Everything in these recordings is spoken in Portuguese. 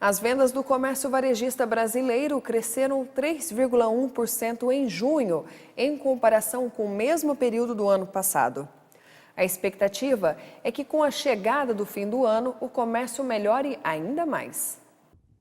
As vendas do comércio varejista brasileiro cresceram 3,1% em junho, em comparação com o mesmo período do ano passado. A expectativa é que, com a chegada do fim do ano, o comércio melhore ainda mais.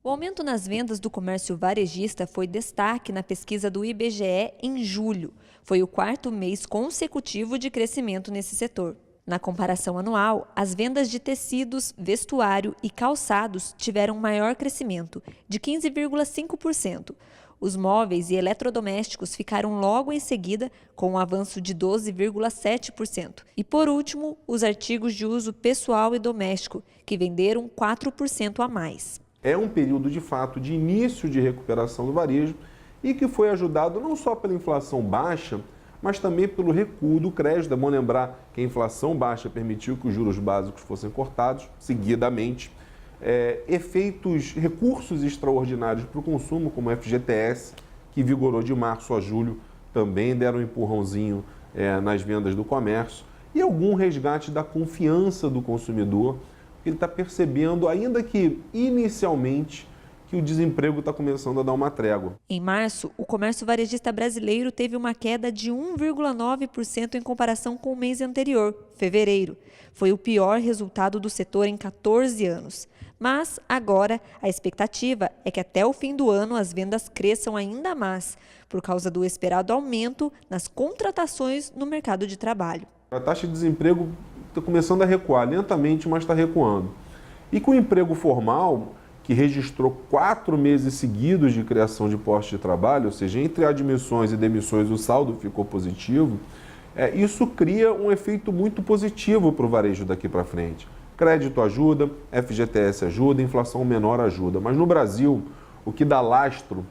O aumento nas vendas do comércio varejista foi destaque na pesquisa do IBGE em julho. Foi o quarto mês consecutivo de crescimento nesse setor. Na comparação anual, as vendas de tecidos, vestuário e calçados tiveram maior crescimento, de 15,5%. Os móveis e eletrodomésticos ficaram logo em seguida, com um avanço de 12,7%. E, por último, os artigos de uso pessoal e doméstico, que venderam 4% a mais. É um período, de fato, de início de recuperação do varejo e que foi ajudado não só pela inflação baixa, mas também pelo recuo do crédito. É bom lembrar que a inflação baixa permitiu que os juros básicos fossem cortados seguidamente. Recursos extraordinários para o consumo, como o FGTS, que vigorou de março a julho, também deram um empurrãozinho nas vendas do comércio. E algum resgate da confiança do consumidor, ele está percebendo, ainda que inicialmente, que o desemprego está começando a dar uma trégua. Em março, o comércio varejista brasileiro teve uma queda de 1,9% em comparação com o mês anterior, fevereiro. Foi o pior resultado do setor em 14 anos. Mas, agora, a expectativa é que até o fim do ano as vendas cresçam ainda mais, por causa do esperado aumento nas contratações no mercado de trabalho. A taxa de desemprego está começando a recuar, lentamente, mas está recuando. E com o emprego formal, que registrou 4 meses seguidos de criação de postos de trabalho, ou seja, entre admissões e demissões o saldo ficou positivo, isso cria um efeito muito positivo para o varejo daqui para frente. Crédito ajuda, FGTS ajuda, inflação menor ajuda. Mas no Brasil, o que dá lastro,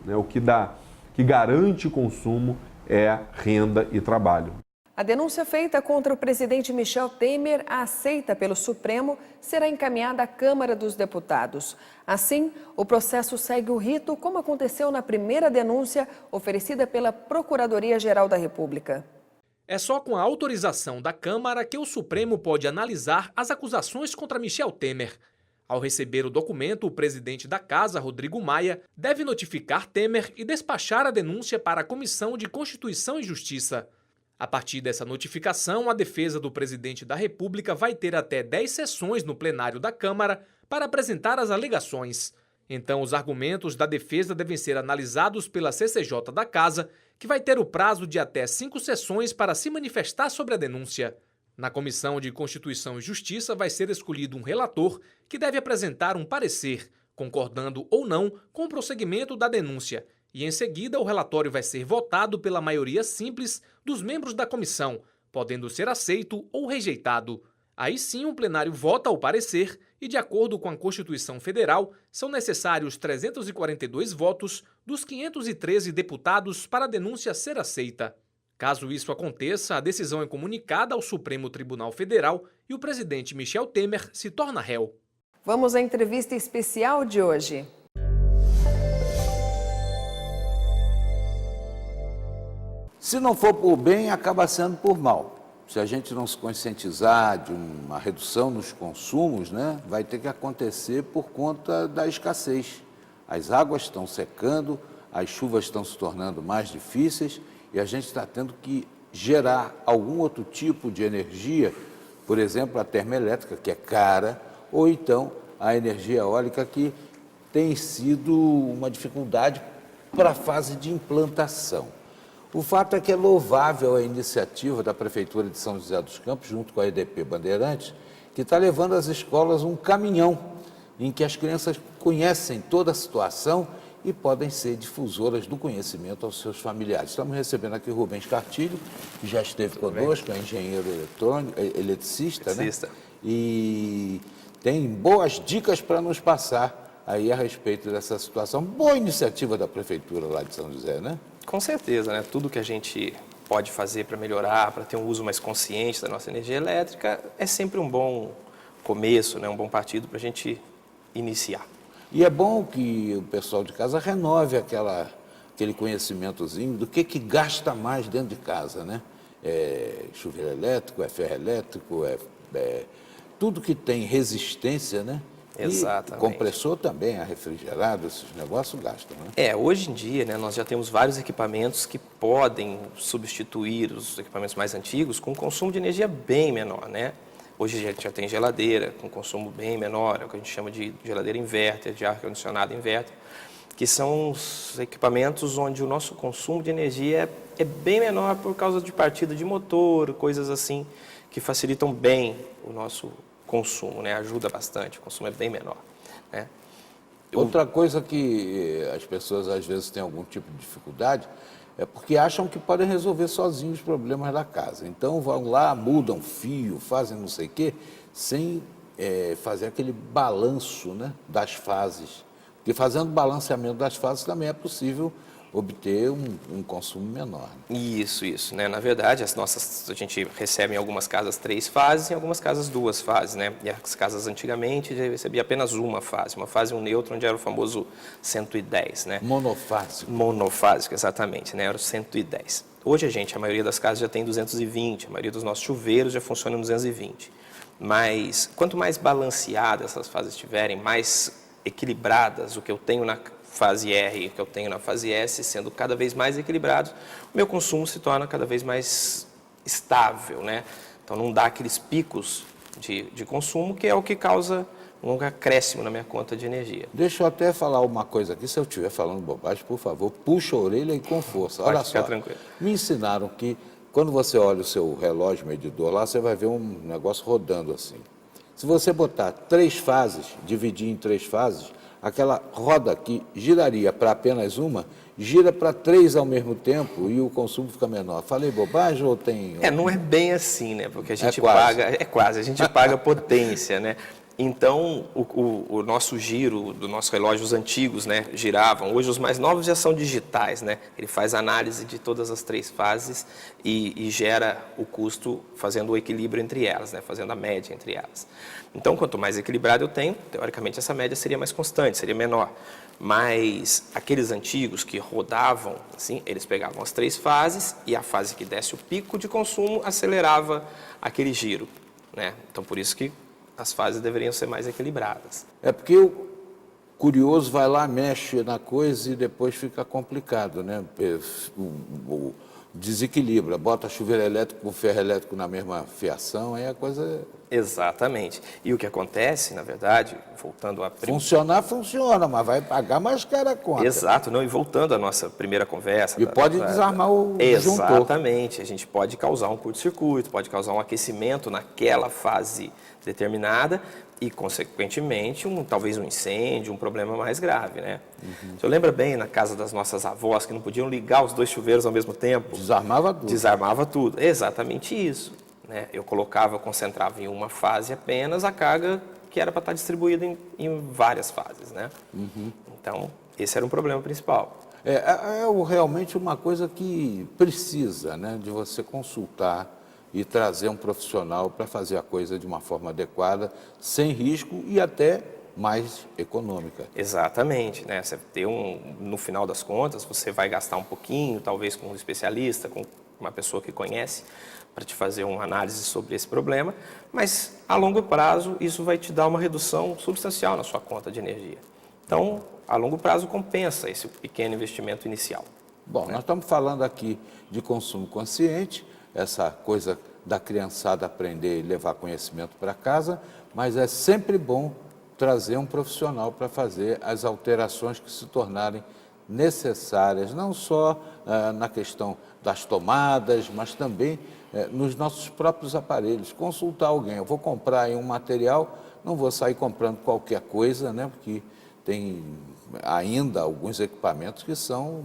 que garante consumo é renda e trabalho. A denúncia feita contra o presidente Michel Temer, aceita pelo Supremo, será encaminhada à Câmara dos Deputados. Assim, o processo segue o rito, como aconteceu na primeira denúncia oferecida pela Procuradoria-Geral da República. É só com a autorização da Câmara que o Supremo pode analisar as acusações contra Michel Temer. Ao receber o documento, o presidente da Casa, Rodrigo Maia, deve notificar Temer e despachar a denúncia para a Comissão de Constituição e Justiça. A partir dessa notificação, a defesa do presidente da República vai ter até 10 sessões no plenário da Câmara para apresentar as alegações. Então, os argumentos da defesa devem ser analisados pela CCJ da Casa, que vai ter o prazo de até 5 sessões para se manifestar sobre a denúncia. Na Comissão de Constituição e Justiça vai ser escolhido um relator que deve apresentar um parecer, concordando ou não com o prosseguimento da denúncia. E, em seguida, o relatório vai ser votado pela maioria simples dos membros da comissão, podendo ser aceito ou rejeitado. Aí sim, o plenário vota o parecer e, de acordo com a Constituição Federal, são necessários 342 votos dos 513 deputados para a denúncia ser aceita. Caso isso aconteça, a decisão é comunicada ao Supremo Tribunal Federal e o presidente Michel Temer se torna réu. Vamos à entrevista especial de hoje. Se não for por bem, acaba sendo por mal. Se a gente não se conscientizar de uma redução nos consumos, vai ter que acontecer por conta da escassez. As águas estão secando, as chuvas estão se tornando mais difíceis e a gente está tendo que gerar algum outro tipo de energia, por exemplo, a termoelétrica, que é cara, ou então a energia eólica, que tem sido uma dificuldade para a fase de implantação. O fato é que é louvável a iniciativa da Prefeitura de São José dos Campos, junto com a EDP Bandeirantes, que está levando às escolas um caminhão em que as crianças conhecem toda a situação e podem ser difusoras do conhecimento aos seus familiares. Estamos recebendo aqui o Rubens Cartilho, que já esteve conosco, é engenheiro eletricista, e tem boas dicas para nos passar aí a respeito dessa situação. Boa iniciativa da Prefeitura lá de São José, né? Com certeza, tudo que a gente pode fazer para melhorar, para ter um uso mais consciente da nossa energia elétrica, é sempre um bom começo, um bom partido para a gente iniciar. E é bom que o pessoal de casa renove aquele conhecimentozinho do que gasta mais dentro de casa, chuveiro elétrico, ferro elétrico, tudo que tem resistência, Exatamente. E compressor também, ar refrigerado, esses negócios gastam, né? Hoje em dia, né, nós já temos vários equipamentos que podem substituir os equipamentos mais antigos com consumo de energia bem menor, né? Hoje a gente já tem geladeira com consumo bem menor, é o que a gente chama de geladeira inverter, de ar-condicionado inverter, que são os equipamentos onde o nosso consumo de energia é bem menor por causa de partida de motor, coisas assim, que facilitam bem o nosso consumo, né? Ajuda bastante, o consumo é bem menor, né? Outra coisa que as pessoas às vezes têm algum tipo de dificuldade é porque acham que podem resolver sozinhos os problemas da casa. Então vão lá, mudam fio, fazem não sei o quê, sem fazer aquele balanço, né, das fases. Porque fazendo balanceamento das fases também é possível obter um consumo menor. Isso, né? Na verdade, a gente recebe em algumas casas 3 fases e em algumas casas 2 fases, né? E as casas antigamente recebia apenas uma fase e um neutro, onde era o famoso 110, né? Monofásico. Monofásico, exatamente, né? Era o 110. Hoje a maioria das casas já tem 220, a maioria dos nossos chuveiros já funciona em 220. Mas quanto mais balanceadas essas fases estiverem, mais equilibradas, o que eu tenho na fase R e o que eu tenho na fase S, sendo cada vez mais equilibrados, o meu consumo se torna cada vez mais estável, né? Então não dá aqueles picos de consumo, que é o que causa um acréscimo na minha conta de energia. Deixa eu até falar uma coisa aqui, se eu estiver falando bobagem, por favor, puxa a orelha e com força. Olha Pode ficar só, tranquilo. me ensinaram que quando você olha o seu relógio medidor lá, você vai ver um negócio rodando assim. Se você botar 3 fases, dividir em 3 fases, aquela roda que giraria para apenas uma, gira para 3 ao mesmo tempo e o consumo fica menor. Falei bobagem ou tem... Não é bem assim, né? Porque a gente quase. a gente paga potência, né? Então, o nosso giro dos nossos relógios antigos, né, giravam. Hoje, os mais novos já são digitais, né? Ele faz análise de todas as 3 fases e gera o custo fazendo o equilíbrio entre elas, né? Fazendo a média entre elas. Então, quanto mais equilibrado eu tenho, teoricamente, essa média seria mais constante, seria menor. Mas aqueles antigos que rodavam, assim, eles pegavam as 3 fases e a fase que desse o pico de consumo acelerava aquele giro, né? Então, por isso que as fases deveriam ser mais equilibradas. É porque o curioso vai lá, mexe na coisa e depois fica complicado, né? Desequilibra, bota chuveiro elétrico com ferro elétrico na mesma fiação, aí a coisa... Exatamente. E o que acontece, na verdade, voltando a... Funcionar, funciona, mas vai pagar mais cara a conta. Exato, não, e voltando à nossa primeira conversa... E pode desarmar o disjuntor. Exatamente, a gente pode causar um curto-circuito, pode causar um aquecimento naquela fase determinada e, consequentemente, talvez um incêndio, um problema mais grave, né? Uhum. Você lembra bem na casa das nossas avós que não podiam ligar os 2 chuveiros ao mesmo tempo? Desarmava tudo. Desarmava tudo, exatamente isso, né? Eu concentrava em uma fase apenas a carga que era para estar distribuída em várias fases, né? Uhum. Então, esse era um problema principal. É realmente uma coisa que precisa, né, de você consultar e trazer um profissional para fazer a coisa de uma forma adequada, sem risco e até mais econômica. Exatamente, né? Você ter no final das contas, você vai gastar um pouquinho, talvez com um especialista, com uma pessoa que conhece, para te fazer uma análise sobre esse problema, mas a longo prazo isso vai te dar uma redução substancial na sua conta de energia. Então, a longo prazo compensa esse pequeno investimento inicial. Bom, nós estamos falando aqui de consumo consciente, essa coisa da criançada aprender e levar conhecimento para casa, mas é sempre bom trazer um profissional para fazer as alterações que se tornarem necessárias, não só na questão das tomadas, mas também nos nossos próprios aparelhos. Consultar alguém, eu vou comprar aí um material, não vou sair comprando qualquer coisa, né, porque tem ainda alguns equipamentos que são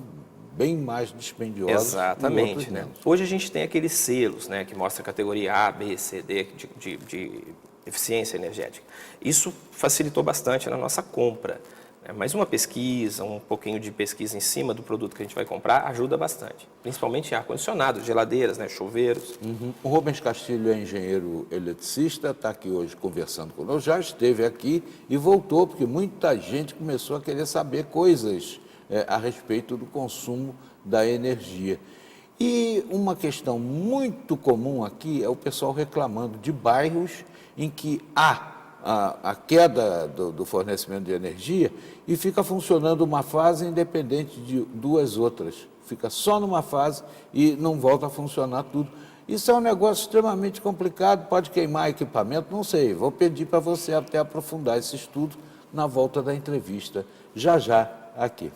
bem mais dispendiosos. Exatamente, né? Hoje a gente tem aqueles selos, né, que mostra a categoria A, B, C, D de eficiência energética. Isso facilitou bastante na nossa compra, né? Mas uma pesquisa, um pouquinho de pesquisa em cima do produto que a gente vai comprar ajuda bastante, principalmente em ar-condicionado, geladeiras, né, chuveiros. Uhum. O Rubens Castilho é engenheiro eletricista, está aqui hoje conversando conosco, já esteve aqui e voltou, porque muita gente começou a querer saber coisas a respeito do consumo da energia. E uma questão muito comum aqui é o pessoal reclamando de bairros em que há a queda do fornecimento de energia e fica funcionando uma fase independente de duas outras. Fica só numa fase e não volta a funcionar tudo. Isso é um negócio extremamente complicado, pode queimar equipamento, não sei. Vou pedir para você até aprofundar esse estudo na volta da entrevista, já aqui.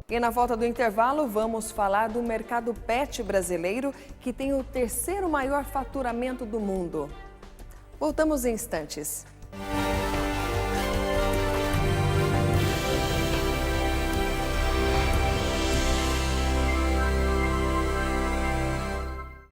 E na volta do intervalo, vamos falar do mercado pet brasileiro, que tem o terceiro maior faturamento do mundo. Voltamos em instantes.